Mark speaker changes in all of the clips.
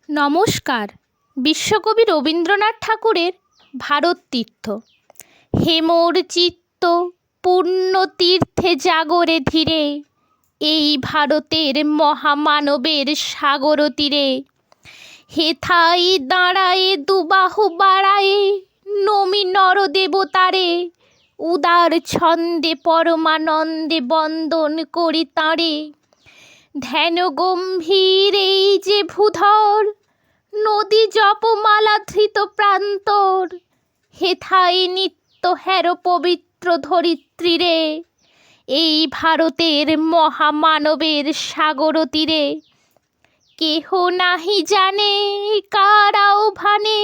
Speaker 1: নমস্কার। বিশ্বকবি রবীন্দ্রনাথ ঠাকুরের ভারত তীর্থ। হে মোর চিত্ত পূর্ণ তীর্থে জাগরে ধীরে, এই ভারতের মহামানবের সাগর তীরে। হেথায় দাঁড়ায়ে দুবাহু বাড়ায়ে, নমি নরদেবতারে, উদার ছন্দে পরমানন্দে বন্দন করি তাঁরে। ধ্যান গম্ভীর এই যে ভূধর, নদী জপমালা ধৃত প্রান্তর। হেথায় নিত্য হের পবিত্র ধরিত্রীরে, এই ভারতের মহামানবের সাগর তীরে। কেহ নাহি জানে কার আহ্বানে,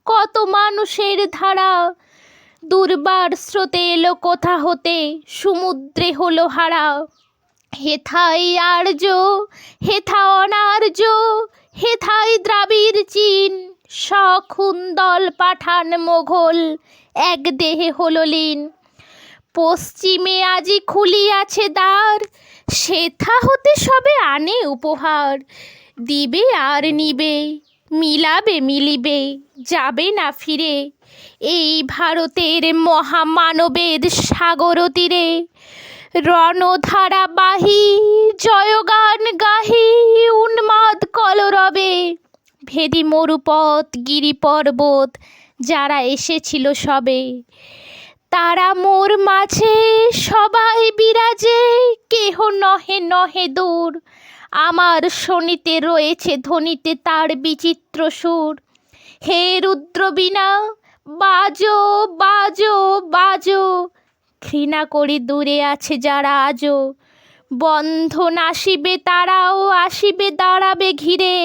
Speaker 1: কত মানুষের ধারা, দুর্বার স্রোতে এলো কোথা হতে, সমুদ্রে হলো হারা। হেথায় আর্য, হেথা অনার্য, হেথায় দ্রাবিড় চীন, সখুন্দল পাঠান মোঘল, এক দেহে হলো লীন। পশ্চিমে আজি খুলিয়াছে দ্বার, সেথা হতে সবে আনে উপহার। দিবে আর নিবে, মিলাবে মিলিবে, যাবে না ফিরে, এই ভারতের মহামানবের সাগর তীরে। রণধারা বাহি জয়গান গাহি, উন্মাদ কলরবে, ভেদি মরুপথ গিরি পর্বত, যারা এসেছিল সবে। তারা মোর মাঝে সবাই বিরাজে, কেহ নহে নহে দূর, আমার শোনিতে রয়েছে ধ্বনিতে তার বিচিত্র সুর। হে রুদ্রবীণা বাজো বাজো বাজো, ঘৃণা করি দূরে আছে যারা আজও। বন্ধন আসিবে তারাও আসিবে দাঁড়াবে ঘিরে,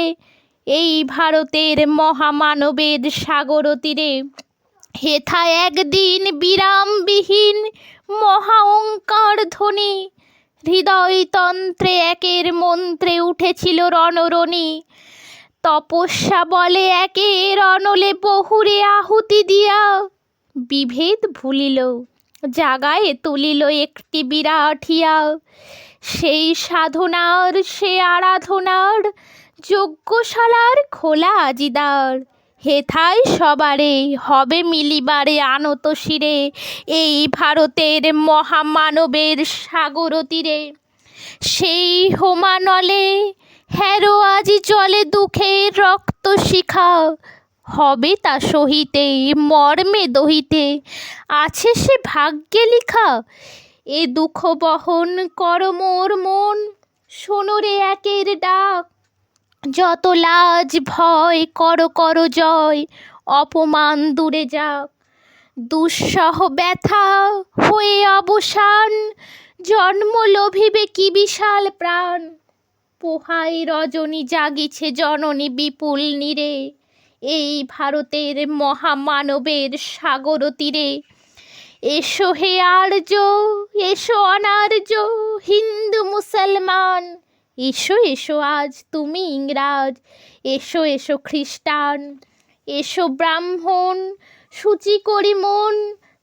Speaker 1: এই ভারতের মহামানবের সাগর তীরে। হেথা একদিন বিরামবিহীন মহা ওঙ্কার ধ্বনি, হৃদয়তন্ত্রে একের মন্ত্রে উঠেছিল রণরণি। তপস্যা বলে একের অনলে বহুরে আহুতি দিয়া, বিভেদ ভুলিল জাগায় তুলিল একটি বিরাট হিয়া। সেই সাধনার সে আরাধনার, যজ্ঞশালার খোলা আজি দ্বার। হেথায় সবারে হবে মিলিবারে আনত শিরে, এই ভারতের মহামানবের সাগর তীরে। সেই হোমানলে হেরো আজি চলে দুঃখের রক্ত শিখা, হবে তা সহিতে মর্মে দহিতে, আছে সে ভাগ্যে লিখা। এ দুঃখ বহন কর মোর মন, শোনো রে একের ডাক। যত লাজ ভয় কর কর জয়, অপমান দূরে যাক। দুঃসহ ব্যথা হয়ে অবসান, জন্ম লভিবে কি বিশাল প্রাণ। পোহাই রজনী জাগিছে জননী বিপুল নীরে, এই ভারতের মহামানবের সাগর তীরে। এসো হে আর্য, এসো অনার্য, হিন্দু মুসলমান, এসো এসো আজ তুমি ইংরাজ, এসো এসো খ্রিস্টান। এসো ব্রাহ্মণ সূচি করি মন,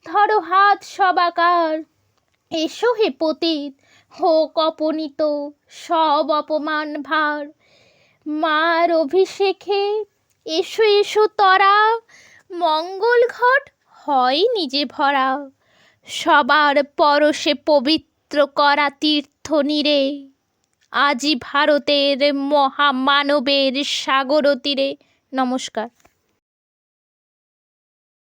Speaker 1: ধরো হাত সবাকার। এসো হে পতিত হোক অপনীত সব অপমান ভার। মার অভিষেকে এসো এসো তরা, মঙ্গল ঘট হয় নিজে ভরা। সবার পরশে পবিত্র করা তীর্থ নীরে, আজি ভারতের মহামানবের সাগর তীরে। নমস্কার।